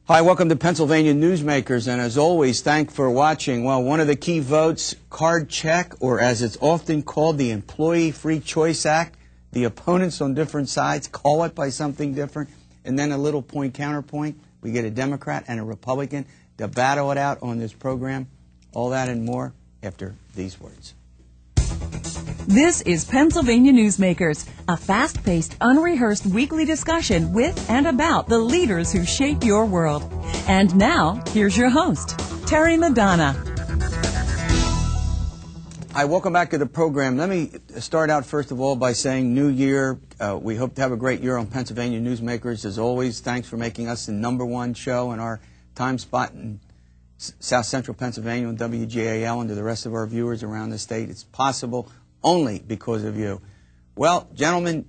Hi, welcome to Pennsylvania Newsmakers, and as always, thanks for watching. Well, one of the key votes, card check, or as it's often called, the Employee Free Choice Act. The opponents on different sides call it by something different. And then a little point counterpoint. We get a Democrat and a Republican to battle it out on this program. All that and more after these words. This is Pennsylvania Newsmakers, a fast-paced, unrehearsed weekly discussion with and about the leaders who shape your world. And now, here's your host, Terry Madonna. Hi, welcome back to the program. Let me start out, first of all, by saying New Year. We hope to have a great year on Pennsylvania Newsmakers. As always, thanks for making us the #1 show in our time spot in South Central Pennsylvania on WGAL, and to the rest of our viewers around the state. It's possible only because of you. Well, gentlemen,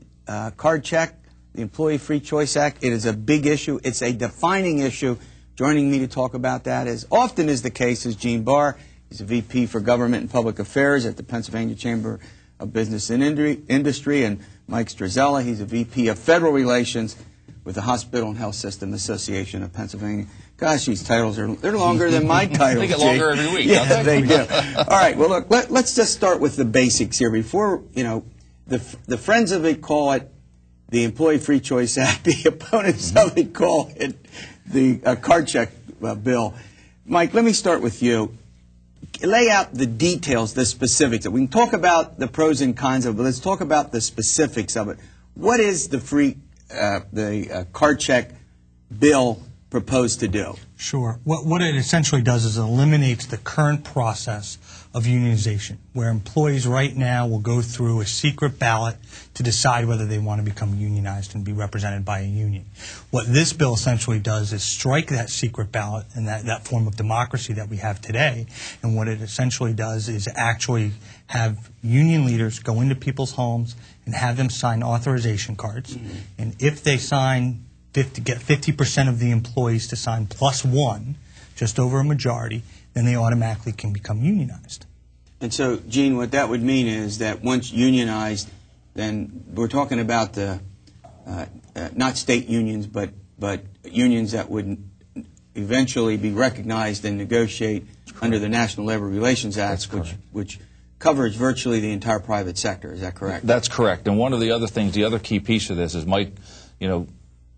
card check, the Employee Free Choice Act, it is a big issue. It's a defining issue. Joining me to talk about that, as often is the case, is Gene Barr. He's a VP for Government and Public Affairs at the Pennsylvania Chamber of Business and Industry, and Mike Strazella. He's a VP of Federal Relations with the Hospital and Healthsystem Association of Pennsylvania. Gosh, these titles they're longer than my titles. They get longer every week. Yeah, they do. All right, well, look, let's just start with the basics here. Before, the friends of it call it the Employee Free Choice Act. The opponents of it call it the card check bill. Mike, let me start with you. Lay out the details, the specifics. We can talk about the pros and cons of it, but let's talk about the specifics of it. What is the card check bill proposed to do? Sure. What it essentially does is it eliminates the current process of unionization, where employees right now will go through a secret ballot to decide whether they want to become unionized and be represented by a union. What this bill essentially does is strike that secret ballot and that form of democracy that we have today. And what it essentially does is actually have union leaders go into people's homes and have them sign authorization cards. Mm-hmm. And if they get 50% of the employees to sign +1, just over a majority, then they automatically can become unionized. And so, Gene, what that would mean is that once unionized, then we're talking about the not state unions, but unions that would eventually be recognized and negotiate under the National Labor Relations Act, which covers virtually the entire private sector. Is that correct? That's correct. And one of the other things, the other key piece of this is, Mike,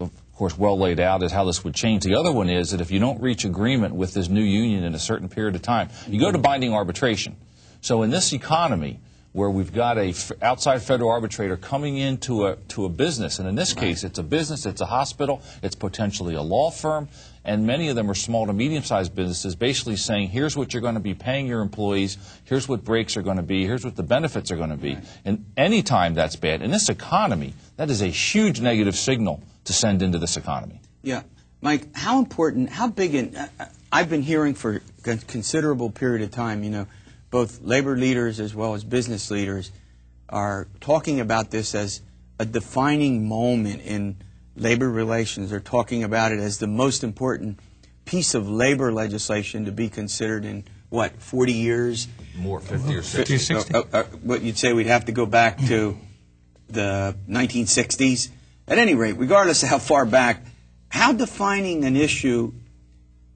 of course, well laid out is how this would change. The other one is that if you don't reach agreement with this new union in a certain period of time, you go to binding arbitration. So in this economy, where we've got a outside federal arbitrator coming into a business, and in this case, it's a business, it's a hospital, it's potentially a law firm, and many of them are small to medium-sized businesses, basically saying, here's what you're going to be paying your employees, here's what breaks are going to be, here's what the benefits are going to be. Right. And any time that's bad, in this economy, that is a huge negative signal to send into this economy. Yeah. Mike, how important, how big, I've been hearing for a considerable period of time, both labor leaders as well as business leaders are talking about this as a defining moment in labor relations. They're talking about it as the most important piece of labor legislation to be considered in, 40 years? More, 50 or 60. 60. What you'd say we'd have to go back to the 1960s? At any rate, regardless of how far back, how defining an issue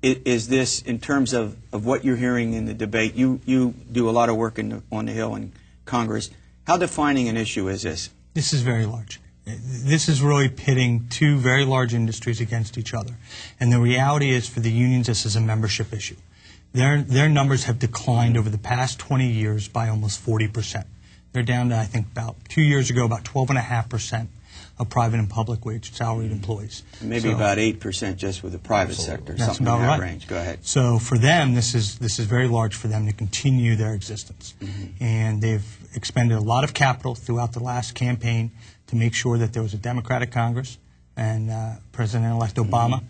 is this in terms of what you're hearing in the debate? You do a lot of work on the Hill in Congress. How defining an issue is this? This is very large. This is really pitting two very large industries against each other. And the reality is, for the unions, this is a membership issue. Their numbers have declined over the past 20 years by almost 40%. They're down to, I think, about 2 years ago, about 12.5% of private and public wage salaried employees. Maybe about 8% just with the private sector, that's something about in that right. range. Go ahead. So for them, this is very large for them to continue their existence. Mm-hmm. And they've expended a lot of capital throughout the last campaign to make sure that there was a Democratic Congress and President-elect Obama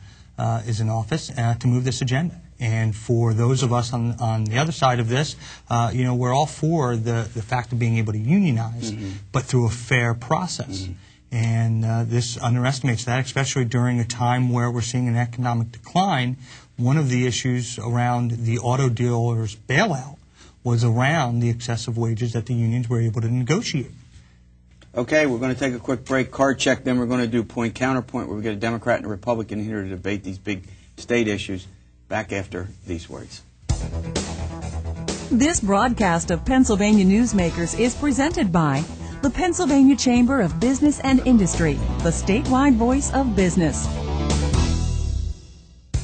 is in office to move this agenda. And for those of us on the other side of this, we're all for the fact of being able to unionize, mm-hmm. but through a fair process. Mm-hmm. And this underestimates that, especially during a time where we're seeing an economic decline. One of the issues around the auto dealers' bailout was around the excessive wages that the unions were able to negotiate. Okay, we're going to take a quick break, card check, then we're going to do point counterpoint, where we get a Democrat and a Republican here to debate these big state issues. Back after these words. This broadcast of Pennsylvania Newsmakers is presented by the Pennsylvania Chamber of Business and Industry, the statewide voice of business.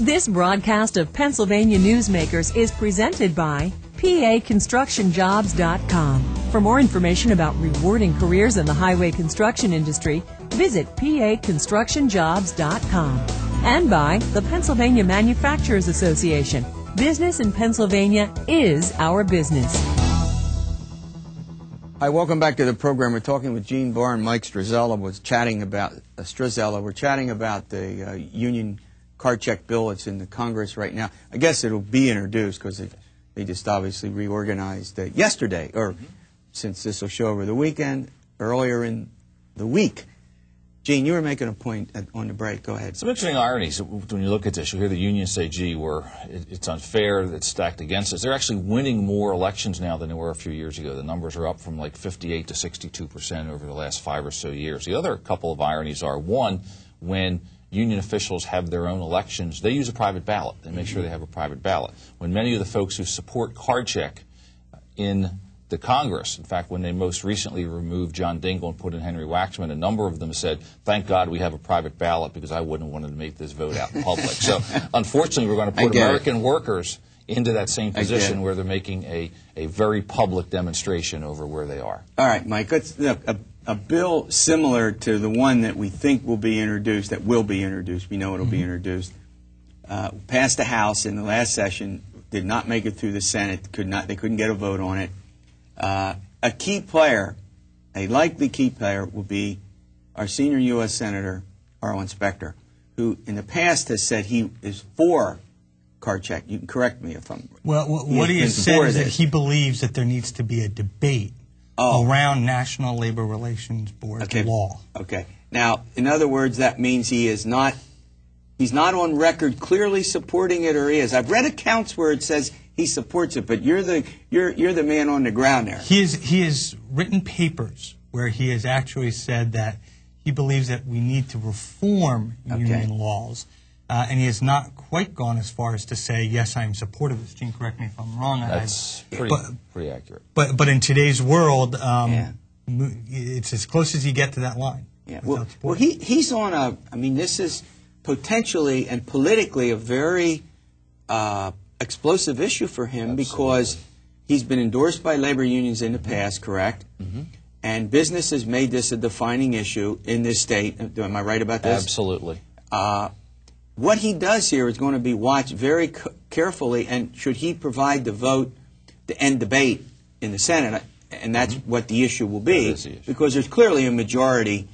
This broadcast of Pennsylvania Newsmakers is presented by PAConstructionJobs.com. For more information about rewarding careers in the highway construction industry, visit PAConstructionJobs.com. And by the Pennsylvania Manufacturers Association. Business in Pennsylvania is our business. Hi, welcome back to the program. We're talking with Gene Barr and Mike Strazella. We're chatting about the union card check bill. It's in the Congress right now. I guess it'll be introduced because they just obviously reorganized yesterday, or since this will show over the weekend, earlier in the week. Gene, you were making a point on the break. Go ahead. Some interesting ironies when you look at this. You hear the unions say, gee, it's unfair, it's stacked against us. They're actually winning more elections now than they were a few years ago. The numbers are up from like 58 to 62% over the last 5 or so years. The other couple of ironies are, one, when union officials have their own elections, they use a private ballot. They make sure they have a private ballot. When many of the folks who support card check in the Congress, in fact, when they most recently removed John Dingell and put in Henry Waxman, a number of them said, thank God we have a private ballot because I wouldn't want to make this vote out in public. So, unfortunately, we're going to put American workers into that same position where they're making a very public demonstration over where they are. All right, Mike, let's look. A bill similar to the one that we think will be introduced, we know it will be introduced, passed the House in the last session, did not make it through the Senate, they couldn't get a vote on it. A key player, a likely key player, will be our senior U.S. Senator, Arlen Specter, who in the past has said he is for card check. You can correct me if I'm wrong. Well, what he has said is that he believes that there needs to be a debate around National Labor Relations Board law. Okay. Now, in other words, that means he's not on record clearly supporting it, or he is. I've read accounts where it says he supports it, but you're the man on the ground there. He has written papers where he has actually said that he believes that we need to reform union laws, and he has not quite gone as far as to say, yes, I'm supportive of this. Gene, correct me if I'm wrong. That's pretty accurate. But in today's world, it's as close as you get to that line. Yeah. Well, he's on this is potentially and politically a very explosive issue for him because he's been endorsed by labor unions in the past, correct? Mm-hmm. And business has made this a defining issue in this state. Am I right about this? Absolutely. What he does here is going to be watched very carefully, and should he provide the vote to end debate in the Senate, and that's what the issue will be, because there's clearly a majority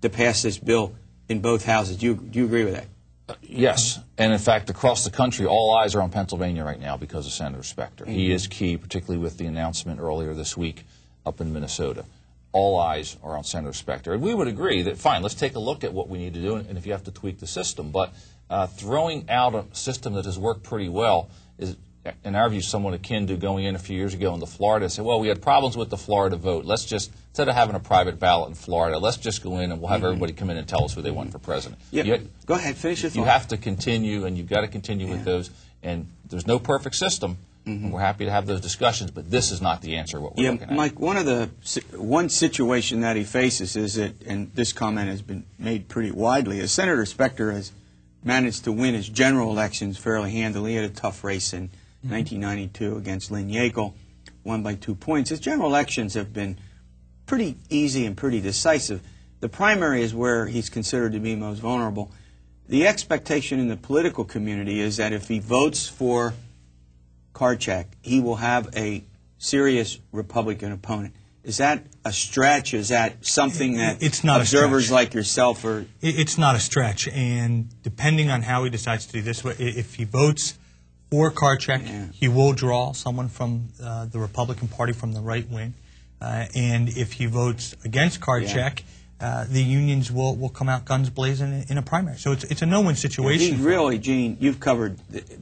to pass this bill in both houses. Do you agree with that? Yes, and in fact, across the country, all eyes are on Pennsylvania right now because of Senator Specter. He is key, particularly with the announcement earlier this week up in Minnesota. All eyes are on Senator Specter. And we would agree that, fine, let's take a look at what we need to do and if you have to tweak the system. But throwing out a system that has worked pretty well is, in our view, somewhat akin to going in a few years ago into Florida and say, well, we had problems with the Florida vote. Let's just, instead of having a private ballot in Florida, let's just go in and we'll have everybody come in and tell us who they want for president. Yeah. Go ahead, finish your thought. You have to continue, and you've got to continue with those. And there's no perfect system. And we're happy to have those discussions, but this is not the answer what we're looking at. Mike, one situation that he faces is that, and this comment has been made pretty widely, is Senator Specter has managed to win his general elections fairly handily. He had a tough race in 1992 against Lynn Yackel, won by 2 points. His general elections have been pretty easy and pretty decisive. The primary is where he's considered to be most vulnerable. The expectation in the political community is that if he votes for card check, he will have a serious Republican opponent. Is that a stretch? Is that something that observers like yourself are... It's not a stretch, and depending on how he decides to do this, if he votes for card check, he will draw someone from the Republican Party from the right wing, and if he votes against card check, the unions will come out guns blazing in a primary. So it's a no-win situation. He's really, Gene, you've covered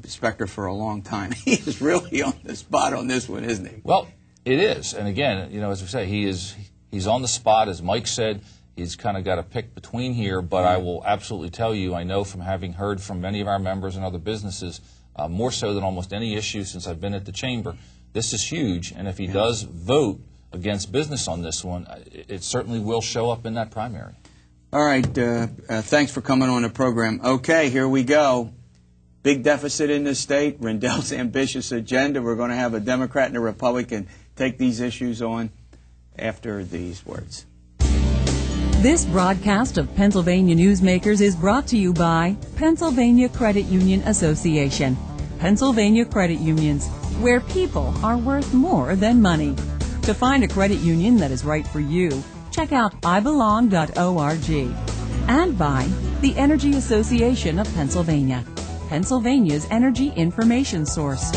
Specter for a long time. He is really on the spot on this one, isn't he? Well, it is. And again, as we say, he's on the spot. As Mike said, he's kind of got to pick between here, but I will absolutely tell you, I know from having heard from many of our members and other businesses, more so than almost any issue since I've been at the Chamber, this is huge, and if he does vote against business on this one, it certainly will show up in that primary. All right, thanks for coming on the program. Okay, here we go. Big deficit in the state, Rendells' ambitious agenda. We're going to have a Democrat and a Republican take these issues on after these words. This broadcast of Pennsylvania Newsmakers is brought to you by Pennsylvania Credit Union Association. Pennsylvania Credit Unions, where people are worth more than money. To find a credit union that is right for you, check out ibelong.org. And by the Energy Association of Pennsylvania, Pennsylvania's energy information source.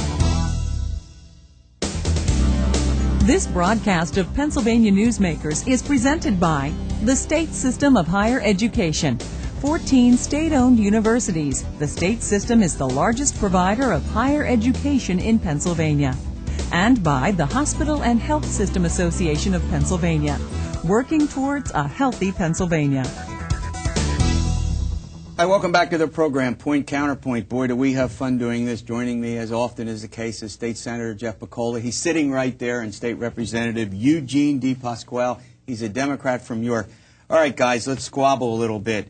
This broadcast of Pennsylvania Newsmakers is presented by the State System of Higher Education. 14 state-owned universities. The State System is the largest provider of higher education in Pennsylvania. And by the Hospital and Health System Association of Pennsylvania, working towards a healthy Pennsylvania. Hi, welcome back to the program, Point Counterpoint. Boy, do we have fun doing this. Joining me, as often is the case, is State Senator Jeff Piccola. He's sitting right there, and State Representative Eugene DePasquale. He's a Democrat from York. All right, guys, let's squabble a little bit.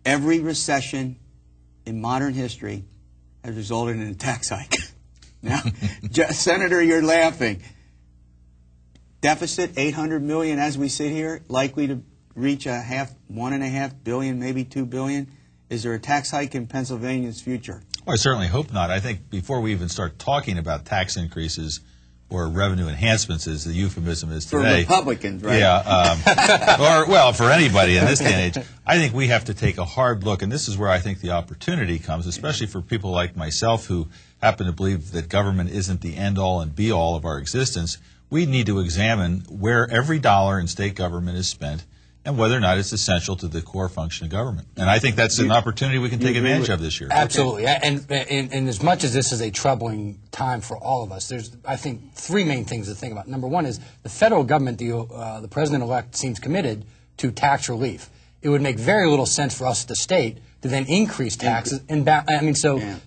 Every recession in modern history has resulted in a tax hike. Now, Senator, you're laughing. Deficit, $800 million as we sit here, likely to reach $1.5 billion, maybe $2 billion. Is there a tax hike in Pennsylvania's future? Well, I certainly hope not. I think before we even start talking about tax increases or revenue enhancements, as the euphemism is today. For Republicans, right? Yeah. Or, well, for anybody in this day and age, I think we have to take a hard look, and this is where I think the opportunity comes, especially for people like myself who happen to believe that government isn't the end-all and be-all of our existence. We need to examine where every dollar in state government is spent and whether or not it's essential to the core function of government. And I think that's an opportunity we can take advantage of this year. Absolutely. Okay. And as much as this is a troubling time for all of us, there's, I think, three main things to think about. Number one is the federal government, the president-elect, seems committed to tax relief. It would make very little sense for us at the state to then increase taxes.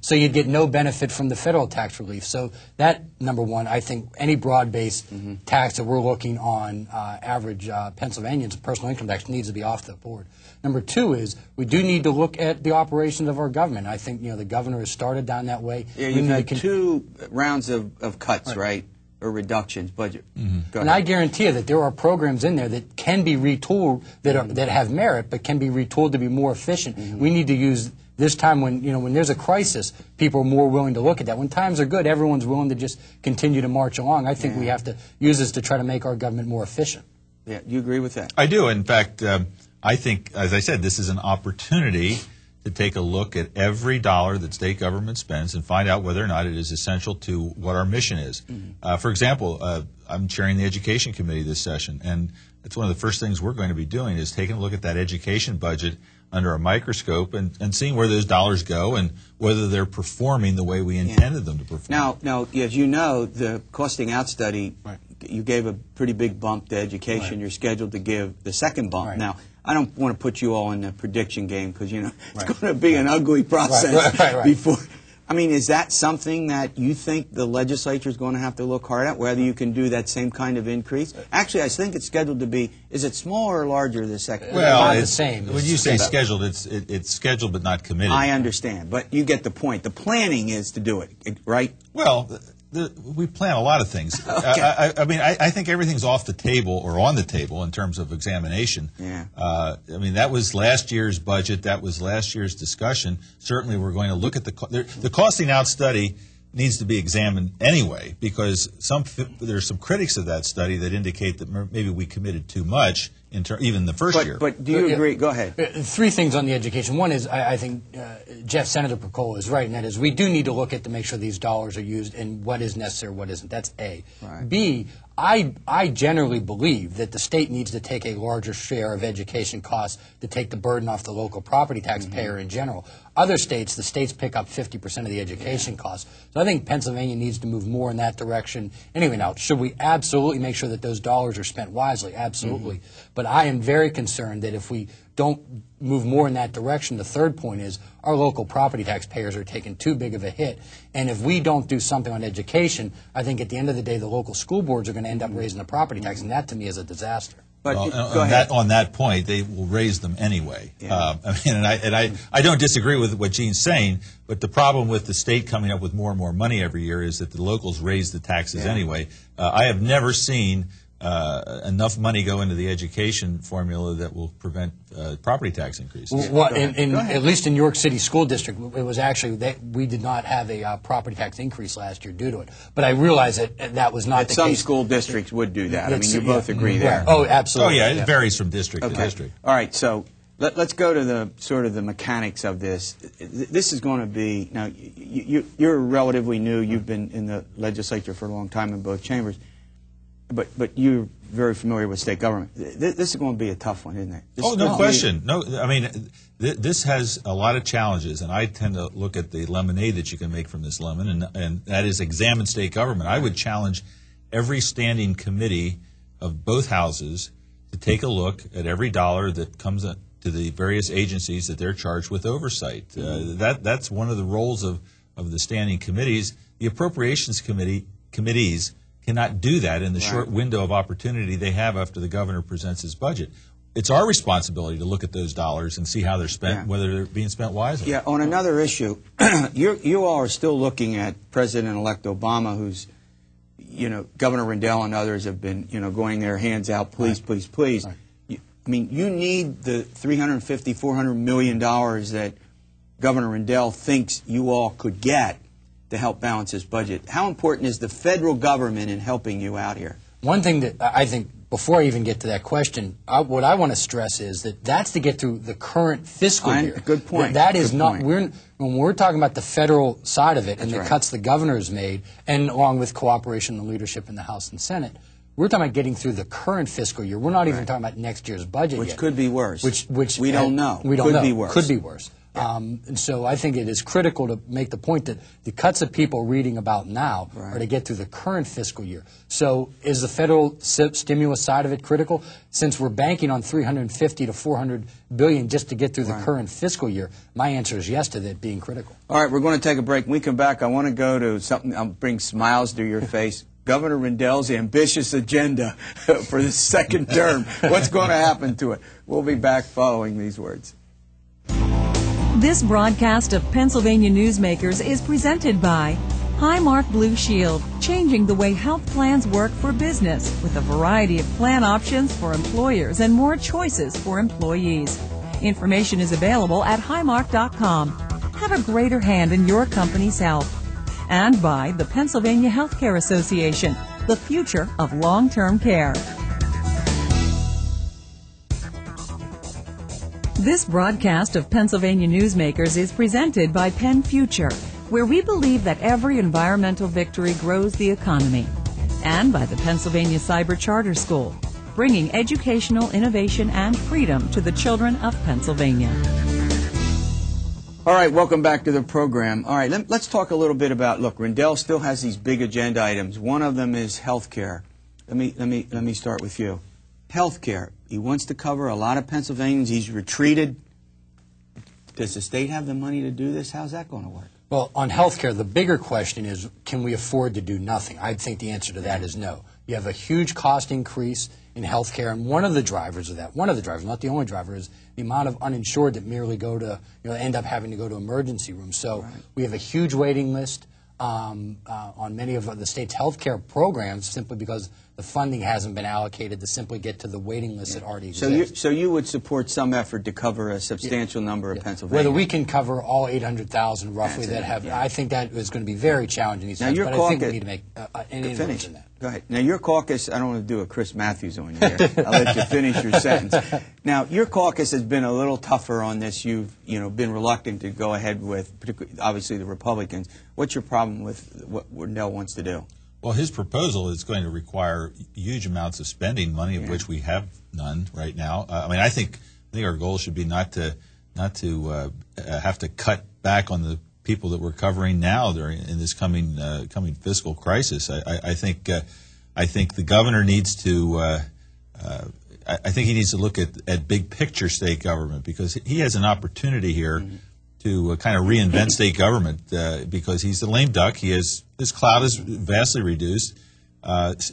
So you'd get no benefit from the federal tax relief. So that, number one, I think any broad-based tax that we're looking on average Pennsylvanians' personal income tax needs to be off the board. Number two is we do need to look at the operations of our government. I think the governor has started down that way. Yeah, you've had two rounds of cuts, right? Or reductions, budget. And I guarantee you that there are programs in there that can be retooled, that have merit, but can be retooled to be more efficient. We need to use this time when when there's a crisis, people are more willing to look at that. When times are good, everyone's willing to just continue to march along. I think we have to use this to try to make our government more efficient. Yeah, you agree with that? I do. In fact, I think, as I said, this is an opportunity to take a look at every dollar that state government spends and find out whether or not it is essential to what our mission is. For example, I'm chairing the Education Committee this session, and it's one of the first things we're going to be doing is taking a look at that education budget under a microscope and seeing where those dollars go and whether they're performing the way we intended them to perform. Now, as you know, the costing out study, you gave a pretty big bump to education. You're scheduled to give the second bump. Now, I don't want to put you all in the prediction game because, it's going to be an ugly process before. I mean, is that something that you think the legislature is going to have to look hard at, whether you can do that same kind of increase? Actually, I think it's scheduled to be, is it smaller or larger the second? Well, it's the same. When you say scheduled, it's scheduled but not committed. I understand, but you get the point. The planning is to do it, right? Well, we plan a lot of things. Okay. I think everything's off the table or on the table in terms of examination. Yeah. That was last year's budget. That was last year's discussion. Certainly we're going to look at the costing out study needs to be examined anyway because there's some critics of that study that indicate that maybe we committed too much even the first year. But do you agree? Go ahead. Three things on the education. One is I think Senator Piccola is right, and that is we do need to look at to make sure these dollars are used and what is necessary, what isn't. That's A. Right. B, I generally believe that the state needs to take a larger share of education costs to take the burden off the local property taxpayer in general. Other states, the states pick up 50% of the education costs. So I think Pennsylvania needs to move more in that direction. Anyway, now, should we absolutely make sure that those dollars are spent wisely? Absolutely. But But I am very concerned that if we don't move more in that direction, the third point is our local property taxpayers are taking too big of a hit. And if we don't do something on education, I think at the end of the day, the local school boards are going to end up raising the property tax, and that to me is a disaster. But well, on that point, they will raise them anyway. Yeah. I don't disagree with what Gene's saying, but the problem with the state coming up with more and more money every year is that the locals raise the taxes anyway. I have never seen enough money go into the education formula that will prevent property tax increases. Well, at least in York City School District, it was actually we did not have a property tax increase last year due to it. But I realize that was not the case. Some school districts would do that. I mean, you both agree there. Oh, absolutely. Oh, yeah, it varies from district to district. All right, so let's go to the sort of the mechanics of this. This is going to be, now, you're relatively new. You've been in the legislature for a long time in both chambers. But you're very familiar with state government. This is going to be a tough one, isn't it? No question. No, I mean, this has a lot of challenges, and I tend to look at the lemonade that you can make from this lemon, and that is examine state government. I would challenge every standing committee of both houses to take a look at every dollar that comes to the various agencies that they're charged with oversight. That's one of the roles of the standing committees. The appropriations committees cannot do that in the short window of opportunity they have after the governor presents his budget. It's our responsibility to look at those dollars and see how they're spent, whether they're being spent wisely. Yeah, on another issue, you all are still looking at President-elect Obama, who's, Governor Rendell and others have been, going their hands out, please, please, please. Right. I mean, you need the $350, $400 million that Governor Rendell thinks you all could get to help balance this budget. How important is the federal government in helping you out here? One thing that I think, before I even get to that question, what I want to stress is that that's to get through the current fiscal year. Good point. That is not, when we're talking about the federal side of it and the cuts the governor's made, and along with cooperation and leadership in the House and Senate, we're talking about getting through the current fiscal year. We're not even talking about next year's budget yet. Which could be worse. Which we don't know. We don't know. Could be worse. Could be worse. And so I think it is critical to make the point that the cuts that people are reading about now are to get through the current fiscal year. So is the federal stimulus side of it critical? Since we're banking on $350 to $400 billion just to get through the current fiscal year, my answer is yes to that being critical. All right, we're going to take a break. When we come back, I want to go to something that'll bring smiles to your face. Governor Rendell's ambitious agenda for the second term. What's going to happen to it? We'll be back following these words. This broadcast of Pennsylvania Newsmakers is presented by Highmark Blue Shield, changing the way health plans work for business with a variety of plan options for employers and more choices for employees. Information is available at highmark.com. Have a greater hand in your company's health. And by the Pennsylvania Healthcare Association, the future of long-term care. This broadcast of Pennsylvania Newsmakers is presented by Penn Future, where we believe that every environmental victory grows the economy, and by the Pennsylvania Cyber Charter School, bringing educational innovation and freedom to the children of Pennsylvania. All right, welcome back to the program. All right, let's talk a little bit about, look, Rendell still has these big agenda items. One of them is health care. Let me start with you. Health care. He wants to cover a lot of Pennsylvanians. He's retreated. Does the state have the money to do this? How's that going to work? Well, on health care, the bigger question is, can we afford to do nothing? I think the answer to that is no. You have a huge cost increase in health care, and one of the drivers of that, not the only driver, is the amount of uninsured that merely go to, end up having to go to emergency rooms. So we have a huge waiting list on many of the state's health care programs simply because the funding hasn't been allocated to simply get to the waiting list that already exists. So you would support some effort to cover a substantial number of Pennsylvania? Whether we can cover all 800,000 roughly that have, I think that is going to be very challenging these times, but I think we need to make an inroads in that. Go ahead. Now, your caucus, I don't want to do a Chris Matthews on you here. I'll let you finish your sentence. Now, your caucus has been a little tougher on this. You've been reluctant to go ahead with, particularly, obviously, the Republicans. What's your problem with what Rendell wants to do? Well, his proposal is going to require huge amounts of spending, money of which we have none right now. I think our goal should be not to have to cut back on the people that we're covering now during in this coming fiscal crisis. I think the governor needs to I think he needs to look at big picture state government, because he has an opportunity here to kind of reinvent state government, because he's the lame duck. His clout is vastly reduced.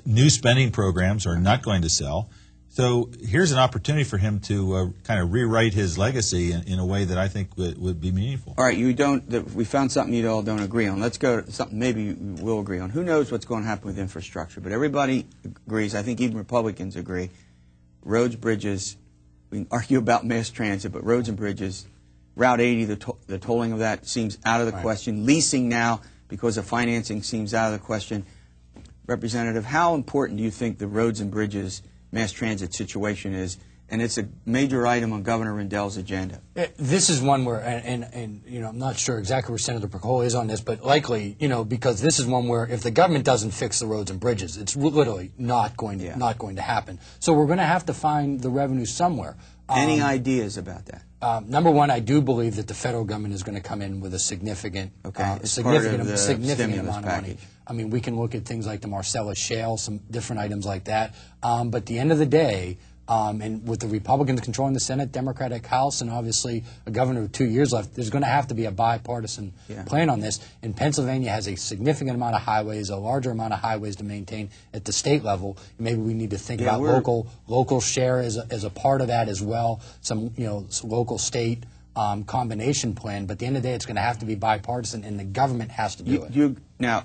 New spending programs are not going to sell. So here's an opportunity for him to kind of rewrite his legacy in a way that I think would be meaningful. All right, we found something you all don't agree on. Let's go to something maybe you will agree on. Who knows what's going to happen with infrastructure? But everybody agrees, I think even Republicans agree, roads, bridges, we can argue about mass transit, but roads and bridges, Route 80, the tolling of that seems out of the question. Leasing now, because of financing, seems out of the question. Representative, how important do you think the roads and bridges mass transit situation is? And it's a major item on Governor Rendell's agenda. This is one where, and you know, I'm not sure exactly where Senator Piccola is on this, but likely, you know, because this is one where if the government doesn't fix the roads and bridges, it's literally not going to happen. So we're going to have to find the revenue somewhere. Any ideas about that? Number one, I do believe that the federal government is going to come in with a significant amount of money. I mean, we can look at things like the Marcellus Shale, some different items like that. But at the end of the day, and with the Republicans controlling the Senate, Democratic House, and obviously a governor with 2 years left, there's going to have to be a bipartisan plan on this. And Pennsylvania has a significant amount of highways, a larger amount of highways to maintain at the state level. Maybe we need to think about local share as a part of that as well. Some local state combination plan. But at the end of the day, it's going to have to be bipartisan, and the government has to do it. Now,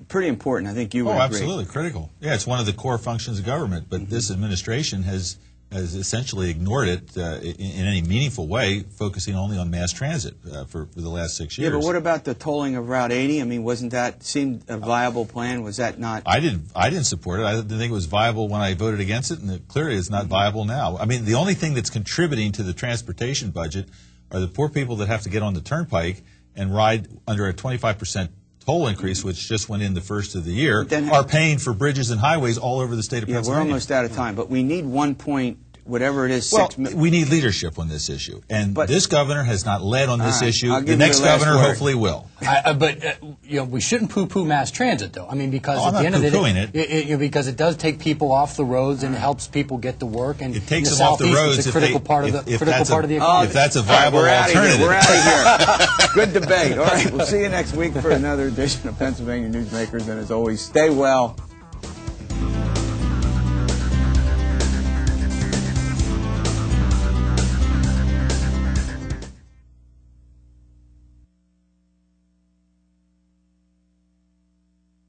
pretty important. I think you would agree. Absolutely critical. Yeah, it's one of the core functions of government. But this administration has essentially ignored it in any meaningful way, focusing only on mass transit for the last 6 years. Yeah, but what about the tolling of Route 80? I mean, wasn't that seemed a viable plan? Was that not? I didn't support it. I didn't think it was viable when I voted against it, and it clearly is not viable now. I mean, the only thing that's contributing to the transportation budget are the poor people that have to get on the turnpike and ride under a 25% toll increase, which just went in the first of the year, are paying for bridges and highways all over the state of Pennsylvania. We're almost out of time, but we need 1 point, whatever it is, we need leadership on this issue. And this governor has not led on this issue. The next governor hopefully will. But we shouldn't poo-poo mass transit, though. I mean, because at the end of the day, because it does take people off the roads and helps people get to work. And it takes them off the roads. It's a critical part of the economy. If that's a viable alternative. We're out of here. Good debate. All right, we'll see you next week for another edition of Pennsylvania Newsmakers. And as always, stay well.